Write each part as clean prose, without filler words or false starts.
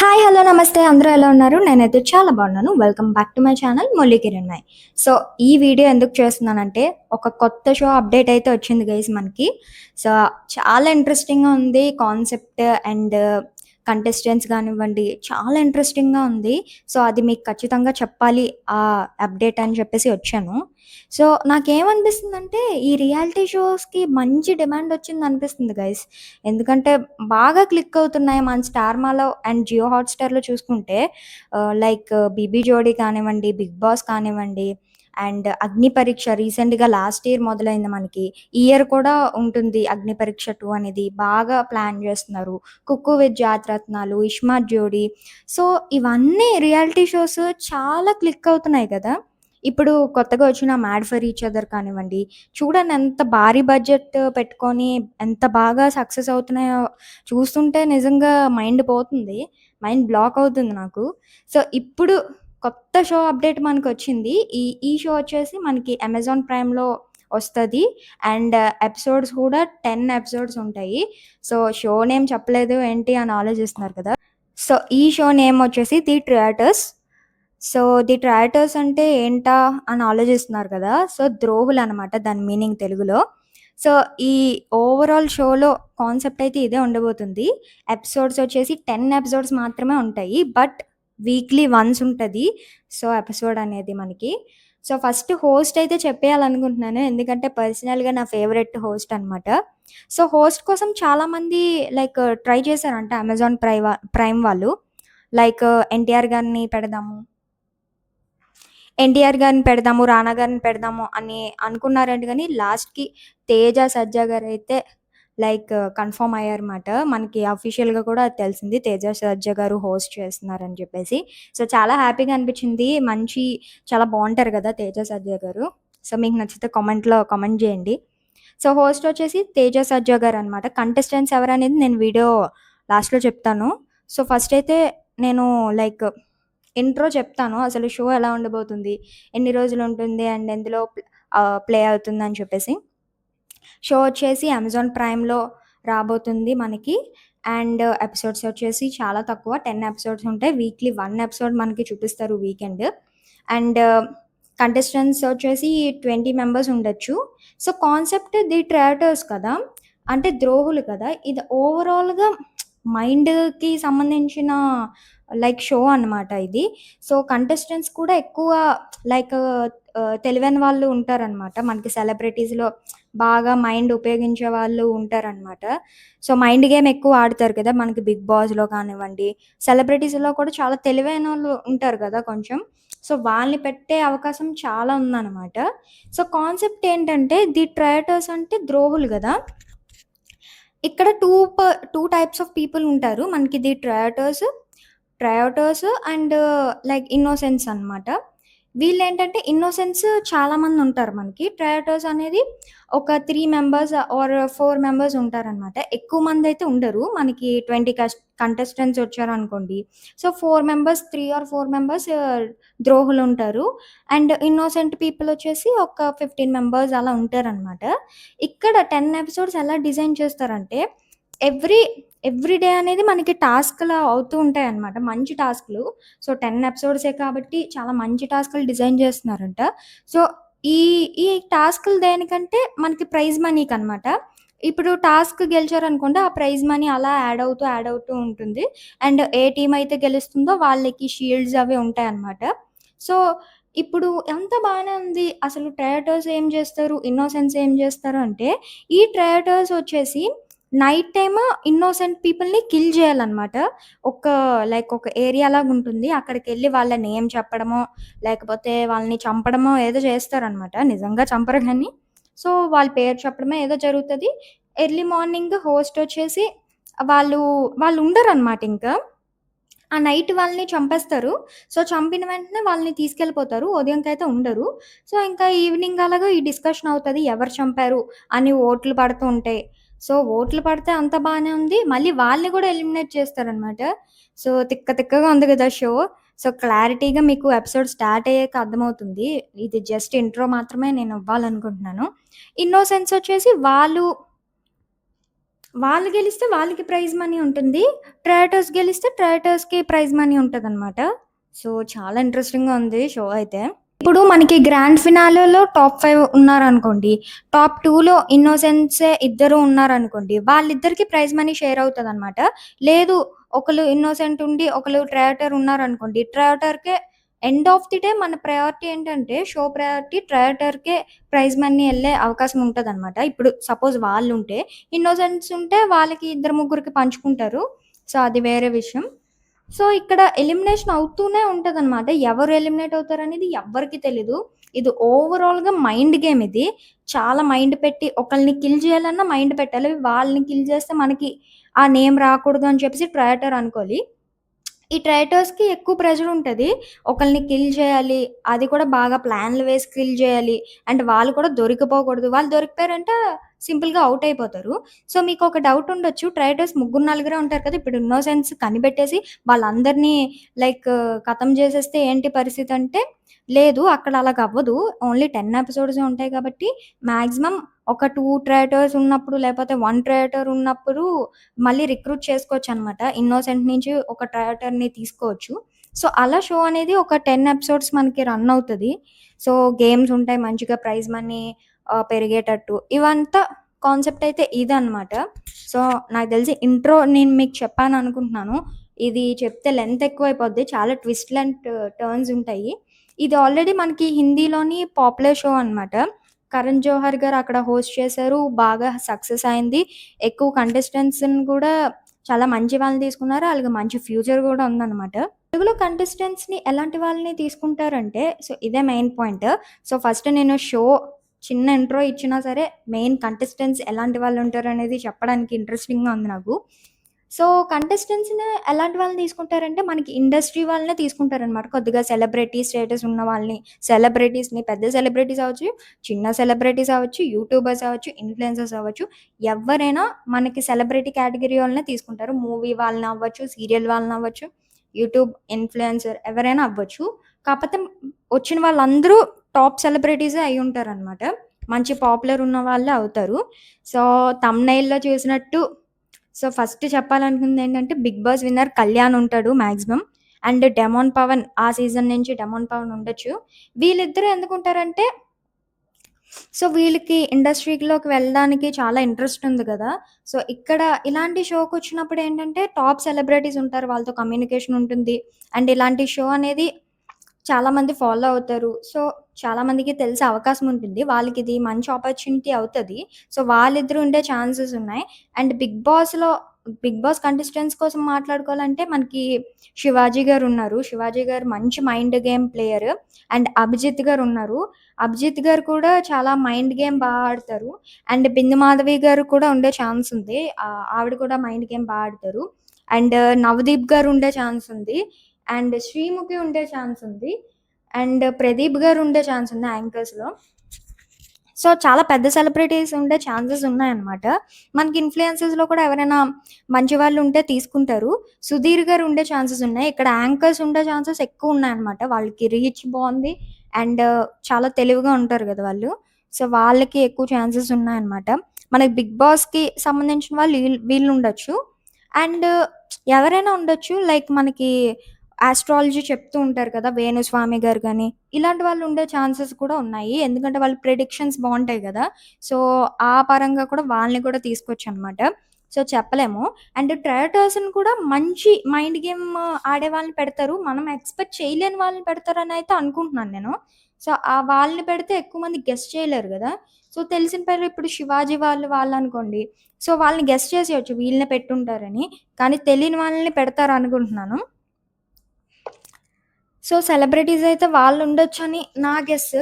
Hi! Hello! నమస్తే. అందరూ ఎలా ఉన్నారు? నేనైతే చాలా బాగున్నాను. Welcome back to my channel 'Murali Kiranmay'. So, ఈ వీడియో ఎందుకు చేస్తున్నానంటే, ఒక కొత్త షో అప్డేట్ అయితే వచ్చింది గైస్ మనకి. సో, చాలా ఇంట్రెస్టింగ్‌గా ఉంది కాన్సెప్ట్ అండ్ కంటెస్టెంట్స్ గానివ్వండి, చాలా ఇంట్రెస్టింగ్‌గా ఉంది. సో, అది మీకు ఖచ్చితంగా చెప్పాలి అప్డేట్ అని చెప్పేసి వచ్చాను. సో, నాకేమనిపిస్తుందంటే, ఈ రియాలిటీ షోస్‌కి మంచి డిమాండ్ వచ్చిందనిపిస్తుంది గైస్. ఎందుకంటే బాగా క్లిక్ అవుతున్నాయి. మన 'స్టార్మాలో' అండ్ 'జియో హాట్‌స్టార్‌లో' చూసుకుంటే లైక్ 'బీబీ జోడీ' కానివ్వండి, 'బిగ్ బాస్' కానివ్వండి అండ్ 'అగ్ని పరీక్ష' రీసెంట్‌గా లాస్ట్ ఇయర్ మొదలైంది మనకి. ఈ ఇయర్ కూడా ఉంటుంది 'అగ్ని పరీక్ష 2' అనేది. బాగా ప్లాన్ చేస్తున్నారు. 'కుక్కు విత్ జాతిరత్నాలు', 'ఇస్మార్ట్ జోడీ' సో, ఇవన్నీ రియాలిటీ షోస్ చాలా క్లిక్ అవుతున్నాయి కదా! ఇప్పుడు కొత్తగా వచ్చిన 'మ్యాడ్ ఫర్ ఈచ్ అదర్' కానివ్వండి, చూడండి ఎంత భారీ బడ్జెట్ పెట్టుకొని ఎంత బాగా సక్సెస్ అవుతున్నాయో చూస్తుంటే నిజంగా మైండ్ పోతుంది. మైండ్ బ్లాక్ అవుతుంది నాకు. సో, ఇప్పుడు కొత్త షో అప్డేట్ మనకొచ్చింది. ఈ షో వచ్చేసి మనకి అమెజాన్ ప్రైమ్‌లో వస్తది. అండ్ ఎపిసోడ్స్ కూడా 10 ఎపిసోడ్స్ ఉంటాయి. సో, షో నేమ్ చెప్పలేదు ఏంటి అని ఆలోచిస్తున్నారు కదా! సో, ఈ షో నేమ్ వచ్చేసి 'the traitors'. So, 'the traitors' అంటే ఏంటా అని ఆలోచిస్తున్నారు కదా! సో, ద్రోహులనమాట దాని మీనింగ్ తెలుగులో. సో, ఈ ఓవరాల్ షోలో కాన్సెప్ట్ అయితే ఇదే ఉండబోతుంది. ఎపిసోడ్స్ వచ్చేసి 10 ఎపిసోడ్స్ మాత్రమే ఉంటాయి. బట్ వీక్లీ వన్స్ ఉంటది. సో, ఎపిసోడ్ అనేది మనకి. సో, ఫస్ట్ హోస్ట్ అయితే చెప్పేయాలనుకుంటున్నాను. ఎందుకంటే పర్సనల్‌గా నా ఫేవరెట్ హోస్ట్ అనమాట. సో, హోస్ట్ కోసం చాలామంది లైక్ ట్రై చేశారంట అమెజాన్ ప్రైమ్ వాళ్ళు. లైక్ ఎన్టీఆర్ గారిని పెడదాము, రానా గారిని పెడదాము అని అనుకున్నారంట గానీ, లాస్ట్‌కి తేజ, సజ్జా గారైతే లైక్ కన్ఫర్మ్ అయ్యారుమాట. మనకి అఫీషియల్‌గా కూడా అది తెలిసింది. తేజ, సజ్జా గారు హోస్ట్ చేస్తున్నారని చెప్పేసి. సో, చాలా హ్యాపీగా అనిపించింది. చాలా బావుంటారు గదా! తేజ, సజ్జా గారు. సో, మీకు నచ్చితే కామెంట్‌లో కామెంట్ జేయండి. సో, హోస్ట్ వచ్చేసి తేజ, సజ్జా గారనమాట. కంటెస్టెంట్స్ ఎవరనేది నేను వీడియో లాస్ట్‌లో చెప్తాను. సో, ఫస్ట్ అయితే నేను లైక్ ఇంట్రో చెప్తాను. అసలు షో ఎలా ఉండబోతుంది? ఎన్ని రోజులుంటుంది? అండ్ ఎందులో ప్లే అవుతుందని చెప్పేసి. షో వచ్చేసి అమెజాన్ ప్రైమ్‌లో రాబోతుంది మనకి. అండ్ ఎపిసోడ్స్ వచ్చేసి చాలా తక్కువ 10 ఎపిసోడ్స్ ఉంటాయి. వీక్లీ 1 ఎపిసోడ్ మనకి చూపిస్తారు వీకెండ్. అండ్ కంటెస్టెంట్స్ వచ్చేసి 20 మెంబర్స్ ఉండొచ్చు. సో, కాన్సెప్ట్ ది ట్రైటర్స్ కదా! అంటే ద్రోహులు కదా! ఇది ఓవరాల్‌గా మైండ్‌కి సంబంధించిన లైక్ షో అనమాట ఇది. సో, కంటెస్టెంట్స్ కూడా ఎక్కువ లైక్ తెలివైన వాళ్ళు ఉంటారనమాట. మనకి సెలబ్రిటీస్‌లో బాగా మైండ్ ఉపయోగించే వాళ్ళు ఉంటారనమాట. సో, మైండ్ గేమ్ ఎక్కువ ఆడతారు కదా! మనకి 'బిగ్ బాస్‌లో' కానివ్వండి, సెలబ్రిటీస్‌లో కూడా చాలా తెలివైనోళ్ళు ఉంటారు కదా కొంచెం. సో, వాళ్ళని పెట్టే అవకాశం చాలా ఉందనమాట. సో, కాన్సెప్ట్ ఏంటంటే ది ట్రైటర్స్ అంటే ద్రోహులు గదా! ఇక్కడ 2 టైప్స్ ఆఫ్ పీపుల్ ఉంటారు. మనకి ది ట్రయోటోస్ అండ్ లైక్ ఇన్నోసెన్స్ అనమాట. వీళ్ళేంటంటే ఇన్నోసెన్స్ చాలా మందుంటారు మనకి. ట్రయోటోస్ అనేది ఒక 3 మెంబర్స్ ఆర్ 4 మెంబర్స్ ఉంటారనమాట. ఎక్కువ మందైతే ఉండరు. మనకి 20 కంటెస్టెంట్స్ వచ్చారనుకోండి. సో, 4 మెంబర్స్ ద్రోహులుంటారు. అండ్ ఇన్నోసెంట్ పీపుల్ వచ్చేసి ఒక 15 మెంబర్స్ అలా ఉంటారనమాట. ఇక్కడ 10 ఎపిసోడ్స్ ఎలా డిజైన్ చేస్తారంటే ఎవ్రీ ఎవ్రీ డే అనేది మనకి టాస్క్‌లా అవుతూ ఉంటాయన్నమాట. మంచి టాస్క్‌లు. సో, 10 ఎపిసోడ్సే కాబట్టి చాలా మంచి టాస్క్‌లు డిజైన్ చేస్తున్నారంట. సో, ఈ ఈ టాస్క్‌లు దేనికంటే మనకి ప్రైజ్ మనీకనమాట. ఇప్పుడు టాస్క్ గెలిచారనుకోండి, ఆ ప్రైజ్ మనీ అలా యాడ్ అవుతూ ఉంటుంది. అండ్ ఏ టీమ్ అయితే గెలుస్తుందో వాళ్ళకి షీల్డ్స్ అవి ఉంటాయన్నమాట. సో, ఇప్పుడు అంతా బానే ఉంది. అసలు ట్రైటర్స్ ఏం చేస్తారు? ఇన్నోసెన్స్ ఏం చేస్తారు అంటే, ఈ ట్రైటర్స్ వచ్చేసి నైట్ టైమ్ ఇన్నోసెంట్ పీపుల్‌ని కిల్ జేయాలనమాట. ఒక ఒక ఏరియా లాగుంటుంది. అక్కడికెళ్ళి వాళ్ళ నేమ్ చెప్పడమో, లేకపోతే వాళ్ళని చంపడమో ఏదో చేస్తారనమాట. నిజంగా చంపరు గానీ, సో, వాళ్ళ పేరు చెప్పడమో ఏదో జరుగుతది. ఎర్లీ మార్నింగ్ హోస్ట్ వచ్చేసి వాళ్ళు వాళ్ళుండరనమాట ఇంకా. ఆ నైట్ వాళ్ళని చంపేస్తారు. సో, చంపిన వెంటనే వాళ్ళని తీసుకెళ్ళిపోతారు. ఉదయంకైతే ఉండరు. సో, ఇంకా ఈవినింగ్ అలాగా ఈ డిస్కషన్ అవుతది. ఎవరు చంపారు అని ఓట్లు పడుతూ ఉంటాయి. సో, ఓట్లు పడితే అంతా బానే ఉంది. మళ్ళీ వాళ్ళని గూడా ఎలిమినేట్ చేస్తారనమాట. సో, తిక్కగా ఉంది గదా షో. సో, క్లారిటీగా మీకు ఎపిసోడ్ స్టార్ట్ అయ్యాక అర్థమవుతుంది. ఇది జస్ట్ ఇంట్రో మాత్రమే నేను ఇవ్వాలనుకుంటున్నాను. ఇన్నోసెన్స్ వచ్చేసి వాళ్ళు వాళ్ళు గెలిస్తే వాళ్ళకి ప్రైజ్ మనీ ఉంటుంది. ట్రయాటర్స్ గెలిస్తే ట్రయాటర్స్‌కి ప్రైజ్ మనీ ఉంటదనమాట. సో, చాలా ఇంట్రెస్టింగ్‌గా ఉంది షో అయితే. ఇప్పుడు మనకి గ్రాండ్ ఫినాలేలో టాప్ 5 ఉన్నారనుకోండి. టాప్ 2లో ఇన్నోసెన్సే ఇద్దరు ఉన్నారనుకోండి. వాళ్ళిద్దరికీ ప్రైజ్ మనీ షేర్ అవుతదనమాట. లేదు ఒకళ్ళు ఇన్నోసెంట్ ఉండి, ఒకళ్ళు ట్రయాటర్ ఉన్నారనుకోండి. ట్రయాటర్‌కే ఎండ్ ఆఫ్ ది డే మన ప్రయారిటీ ఏంటంటే షో ప్రయారిటీ ట్రయాటర్‌కే ప్రైజ్ మనీ ఎళ్ళే అవకాశం ఉంటదనమాట. ఇప్పుడు సపోజ్ వాళ్ళుంటే, ఇన్నోసెంట్స్ ఉంటే వాళ్ళకి ఇద్దరు ముగ్గురికి పంచుకుంటారు. సో, అది వేరే విషయం. సో, ఇక్కడ ఎలిమినేషన్ అవుతూనే ఉంటదనమాట. ఎవరు ఎలిమినేట్ అవుతారనేది ఎవ్వరికీ తెలీదు. ఇది ఓవరాల్‌గా మైండ్ గేమ్ ఇది. చాలా మైండ్ పెట్టి ఒకళ్ళని కిల్ చేయాలన్నా మైండ్ పెట్టాలి. వాళ్ళని కిల్ చేస్తే మనకి ఆ నేమ్ రాకూడదు అని చెప్పేసి ట్రైటర్ అనుకోలి. ఈ ట్రైటర్స్‌కి ఎక్కువ ప్రెషర్ ఉంటది. ఒకళ్ళని కిల్ చేయాలి. అది కూడా బాగా ప్లాన్‌లు వేసి కిల్ చేయాలి. అండ్ వాళ్ళు కూడా దొరికిపోకూడదు. వాళ్ళు దొరికిపోయారంటే సింపుల్‌గా ఔట్ అయిపోతారు. సో, మీకొక డౌట్ ఉండొచ్చు. ట్రైటర్స్ ముగ్గురు, నలుగురే ఉంటారు కదా! ఇప్పుడు ఇన్నోసెన్స్ కనిపెట్టేసి వాళ్ళందరినీ లైక్ ఖతం చేసేస్తే ఏంటి పరిస్థితి అంటే, లేదు అక్కడ అలాగవ్వదు. ఓన్లీ 10 ఎపిసోడ్సే ఉంటాయి కాబట్టి మాక్సిమం ఒక 2 ట్రైటర్స్ ఉన్నప్పుడు లేకపోతే 1 ట్రైటర్ ఉన్నప్పుడు మళ్ళీ రిక్రూట్ చేసుకోవచ్చనమాట. ఇన్నోసెంట్ నుంచి ఒక ట్రయాటర్‌ని తీసుకోవచ్చు. సో, అలా షో అనేది ఒక 10 ఎపిసోడ్స్ మనకి రన్ అవుతది. సో, గేమ్స్ ఉంటాయి మంచిగా ప్రైజ్ మనీ పెరిగేటట్టు. ఇవంతా కాన్సెప్ట్ అయితే ఇదనమాట. సో, నాకు తెలిసి ఇంట్రో నేను మీకు చెప్పాననుకుంటున్నాను. ఇది చెప్తే లెంత్ ఎక్కువైపోద్ది. చాలా ట్విస్ట్‌లు అండ్ టర్న్స్ ఉంటాయి. ఇది ఆల్రెడీ మనకి హిందీలోని పాపులర్ షో అనమాట. కరణ్ జోహర్ గారు అక్కడ హోస్ట్ చేశారు. బాగా సక్సెస్ అయింది. ఎక్కువ కంటెస్టెంట్స్‌ని కూడా చాలా మంచి వాళ్ళని తీసుకున్నారు. ఆళ్ళకి మంచి ఫ్యూచర్ గూడా ఉందనమాట. తెలుగులో కంటెస్టెంట్స్‌ని ఎలాంటి వాళ్ళని తీసుకుంటారంటే సో, ఇదే మెయిన్ పాయింట్. సో, ఫస్ట్ నేను షో చిన్న ఇంట్రో ఇచ్చినా సరే మెయిన్ కంటెస్టెంట్స్ ఎలాంటి వాళ్ళుంటారనేది చెప్పడానికి ఇంట్రెస్టింగ్‌గా ఉంది నాకు. సో, కంటెస్టెంట్స్‌ని ఎలాంటి వాళ్ళని తీసుకుంటారంటే మనకి ఇండస్ట్రీ వాళ్ళనే తీసుకుంటారనమాట. కొద్దిగా సెలబ్రిటీ స్టేటస్ ఉన్న వాళ్ళని, సెలబ్రిటీస్‌ని పెద్ద సెలబ్రిటీస్ అవ్వచ్చు, చిన్న సెలబ్రిటీస్ అవ్వచ్చు, యూట్యూబర్స్ అవ్వచ్చు, ఇన్‌ఫ్లుయెన్సర్స్ అవ్వచ్చు. ఎవ్వరైనా మనకి సెలబ్రిటీ కేటగిరీ వాళ్ళనే తీసుకుంటారు. మూవీ వాళ్ళనవ్వచ్చు, సీరియల్ వాళ్ళనవ్వచ్చు, యూట్యూబ్ ఇన్‌ఫ్లుయెన్సర్ ఎవరైనా అవ్వచ్చు. కాపోతే వచ్చిన వాళ్ళందరూ టాప్ సెలబ్రిటీసే అయ్యుంటారనమాట. మంచి పాపులర్ ఉన్న వాళ్ళే అవుతారు. సో, థంబ్‌నెయిల్‌లో చూసినట్టు సో, ఫస్ట్ చెప్పాలనుకుందేంటంటే 'బిగ్ బాస్' విన్నర్ కళ్యాణ్ ఉంటాడు మాక్సిమం. అండ్ 'డెమోన్ పవన్' ఆ సీజన్ నుంచి 'డెమోన్ పవన్' ఉండొచ్చు. వీళ్ళిద్దరూ ఎందుకుంటారంటే సో, వీళ్ళకి ఇండస్ట్రీలోకి వెళ్ళడానికి చాలా ఇంట్రెస్ట్ ఉంది గదా! సో, ఇక్కడ ఇలాంటి షోకొచ్చినప్పుడేంటంటే టాప్ సెలబ్రిటీస్ ఉంటారు. వాళ్ళతో కమ్యూనికేషన్ ఉంటుంది. అండ్ ఇలాంటి షో అనేది చాలామంది ఫాలో అవుతారు. సో, చాలామందికి తెలిసే అవకాశం ఉంటుంది. వాళ్ళకిది మంచి ఆపర్చునిటీ అవుతది. సో, వాళ్ళిద్దరు ఉండే ఛాన్సెస్ ఉన్నాయి. అండ్ 'బిగ్ బాస్' కంటెస్టెంట్స్ కోసం మాట్లాడుకోవాలంటే మనకి 'శివాజీ' గారున్నారు. 'శివాజీ' గారు మంచి mind game player. And 'Abhijeet' గారున్నారు. 'అభిజిత్' గారు కూడా చాలా మైండ్ గేమ్ ఆడతారు. అండ్ 'బిందు మాధవి' గారు కూడా ఉండే ఛాన్స్ ఉంది. ఆవిడ కూడా మైండ్ గేమ్ ఆడతారు. అండ్ 'నవదీప్' గారు ఉండే ఛాన్స్ ఉంది. అండ్ 'శ్రీముఖి' ఉండే ఛాన్స్ ఉంది. అండ్ 'ప్రదీప్' గారు ఉండే ఛాన్స్ ఉంది యాంకర్స్‌లో. సో, చాలా పెద్ద సెలబ్రిటీస్ ఉండే ఛాన్సెస్ ఉన్నాయన్నమాట. మనకి ఇన్‌ఫ్లుయెన్సర్స్‌లో కూడా ఎవరైనా మంచి వాళ్ళు ఉంటే తీసుకుంటారు. 'సుధీర్' గారు ఉండే ఛాన్సెస్ ఉన్నాయి. ఇక్కడ యాంకర్స్ ఉండే ఛాన్సెస్ ఎక్కువున్నాయన్నమాట. వాళ్ళకి రీచ్ బావుంది. అండ్ చాలా తెలివిగా ఉంటారు గదా వాళ్ళు. సో, వాళ్ళకి ఎక్కువ ఛాన్సెస్ ఉన్నాయన్నమాట. మనకి 'బిగ్ బాస్‌కి' సంబంధించిన వాళ్ళు వీళ్ళుండొచ్చు. అండ్ ఎవరైనా ఉండొచ్చు. లైక్ మనకి ఆస్ట్రాలజీ చెప్తూ ఉంటారు కదా! వేణుస్వామి గారు గాని, ఇలాంటి వాళ్ళు ఉండే ఛాన్సెస్ కూడా ఉన్నాయి. ఎందుకంటే వాళ్ళ ప్రిడిక్షన్స్ బావుంటాయి గదా! సో, ఆ పరంగా కూడా వాళ్ళని కూడా తీసుకోవచ్చనమాట. సో, చెప్పలేము. అండ్ ట్రైటర్స్‌ని కూడా మంచి మైండ్ గేమ్ ఆడే వాళ్ళని పెడతారు. మనం ఎక్స్‌పెక్ట్ చేయలేని వాళ్ళని పెడతారనయితే అనుకుంటున్నాను నేను. సో, వాళ్ళని పెడితే ఎక్కువ మంది గెస్ చేయలేరు గదా! సో, తెలిసిన పేరు ఇప్పుడు 'శివాజీ' వాళ్ళనుకోండి. సో, వాళ్ళని గెస్ చేసేయొచ్చు వీళ్ళనే పెట్టుంటారని. కానీ తెలియని వాళ్ళని పెడతారనుకుంటున్నాను. సో, సెలబ్రిటీస్ అయితే వాళ్ళుండొచ్చని నా గెస్.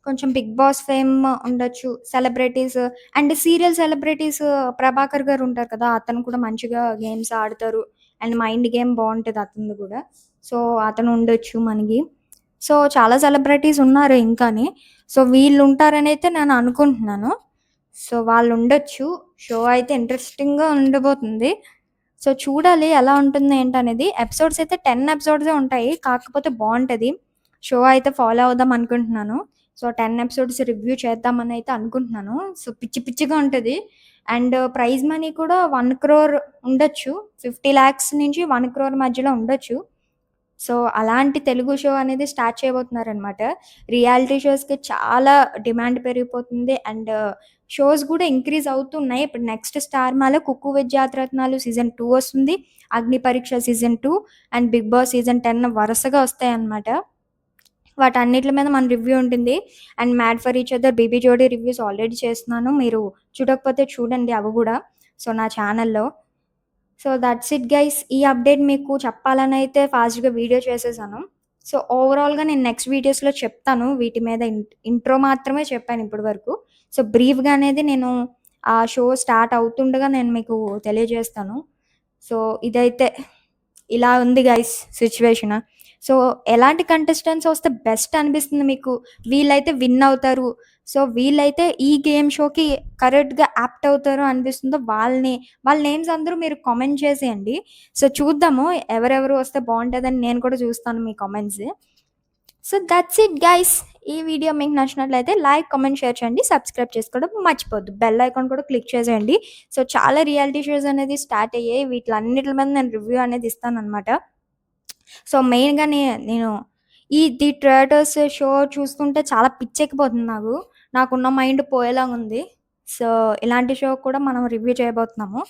కొంచెం 'బిగ్ బాస్' ఫేమ్ ఉండొచ్చు. Celebrities and serial celebrities 'Prabhakar' గారు ఉంటారు కదా! అతను కూడా మంచిగా గేమ్స్ ఆడతారు. అండ్ మైండ్ గేమ్ బావుంటది అతనిది గూడా. సో, అతను ఉండొచ్చు మనకి. సో, చాలా సెలబ్రిటీస్ ఉన్నారు ఇంకాని. సో, వీళ్ళుంటారనైతే నేను అనుకుంటున్నాను. సో, వాళ్ళుండొచ్చు. షో అయితే ఇంట్రెస్టింగ్‌గా ఉండబోతుంది. సో, చూడాలి ఎలా ఉంటుంది ఏంటనేది. ఎపిసోడ్స్ అయితే 10 ఎపిసోడ్సే ఉంటాయి. కాకపోతే బావుంటది. షో అయితే ఫాలో అవుదాం అనుకుంటున్నాను. సో, 10 ఎపిసోడ్స్ రివ్యూ చేద్దామనయితే అనుకుంటున్నాను. సో, పిచ్చి పిచ్చిగా ఉంటది. అండ్ ప్రైజ్ మనీ కూడా 1,00,00,000 ఉండొచ్చు. 50,00,000 నుంచి 1,00,00,000 మధ్యలో ఉండొచ్చు. సో, అలాంటి తెలుగు షో అనేది స్టార్ట్ చేయబోతున్నారనమాట. రియాలిటీ షోస్‌కి చాలా డిమాండ్ పెరిగిపోతుంది. అండ్ షోస్ గూడా ఇంక్రీజ్ అవుతున్నాయి. ఇప్పుడు నెక్స్ట్ 'స్టార్మాలో' 'కుక్కు విత్ జాతిరత్నాలు' సీజన్ 2 వస్తుంది. 'Agni Pariksha' season 2 and 'big boss' season 10 వరుసగా వస్తాయన్నమాట. వాటన్నిట్ల మీద మన రివ్యూ ఉంటుంది. And 'mad for each other', 'baby Jodi' reviews already చేస్తున్నాను. మీరు చూడకపోతే చూడండి అవి గూడా. సో, నా ఛానల్‌లో. So, that's it guys. ఈ అప్డేట్ మీకు చెప్పాలనైతే ఫాస్ట్‌గా వీడియో చేసేసాను. సో, ఓవరాల్‌గా నేను నెక్స్ట్ వీడియోస్‌లో చెప్తాను. వీటి మీద ఇంట్రో మాత్రమే చెప్పాను ఇప్పటి వరకు. సో, బ్రీఫ్‌గా అనేది నేను ఆ షో స్టార్ట్ అవుతుండగా నేను మీకు తెలియజేస్తాను. సో, ఇదైతే ఇలా ఉంది గైస్ సిట్యుయేషన్. సో, ఎలాంటి కంటెస్టెంట్స్ వస్తే బెస్ట్ అనిపిస్తుంది మీకు? వీళ్ళైతే విన్ అవుతారు. సో, వీళ్ళైతే ఈ గేమ్ షోకి కరెక్ట్‌గా యాప్ట్ అవుతారు అనిపిస్తుందో వాళ్ళ నేమ్స్ అందరూ మీరు కామెంట్ చేసేయండి. సో, చూద్దాము ఎవరెవరు వస్తే బావుంటదని నేను కూడా చూస్తాను మీ comments. So, that's it guys. ఈ వీడియో మీకు నచ్చినట్లయితే లైక్, కామెంట్, షేర్ చేయండి. సబ్స్క్రైబ్ చేసుకోవడం మర్చిపోద్దు. బెల్ ఐకాన్ కూడా క్లిక్ చేసేయండి. సో, చాలా రియాలిటీ షోస్ అనేది స్టార్ట్ అయ్యాయి. వీటిలన్నిటి మీద నేను రివ్యూ అనేది ఇస్తాననమాట. సో, మెయిన్‌గా నేను ది ట్రేటర్స్ షో చూస్తుంటే చాలా పిచ్చెక్కిపోతుంది నాకు. నాకున్న మైండ్ పోయేలాగుంది. సో, ఇలాంటి షో కూడా మనం రివ్యూ చేయబోతున్నాము.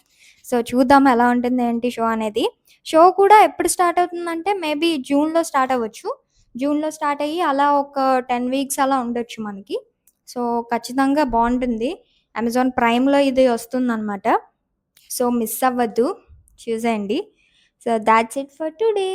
సో, చూద్దాం ఎలా ఉంటుంది ఏంటి షో అనేది. షో కూడా ఎప్పుడు స్టార్ట్ అవుతుందంటే మేబీ జూన్‌లో స్టార్ట్ అవ్వచ్చు. జూన్‌లో స్టార్ట్ అయ్యి అలా ఒక 10 వీక్స్ అలా ఉండొచ్చు మనకి. సో, ఖచ్చితంగా బావుంటుంది. అమెజాన్ ప్రైమ్‌లో ఇది వస్తుందనమాట. సో, మిస్ అవ్వద్దు. చూసేయండి. So, thoughts it for today.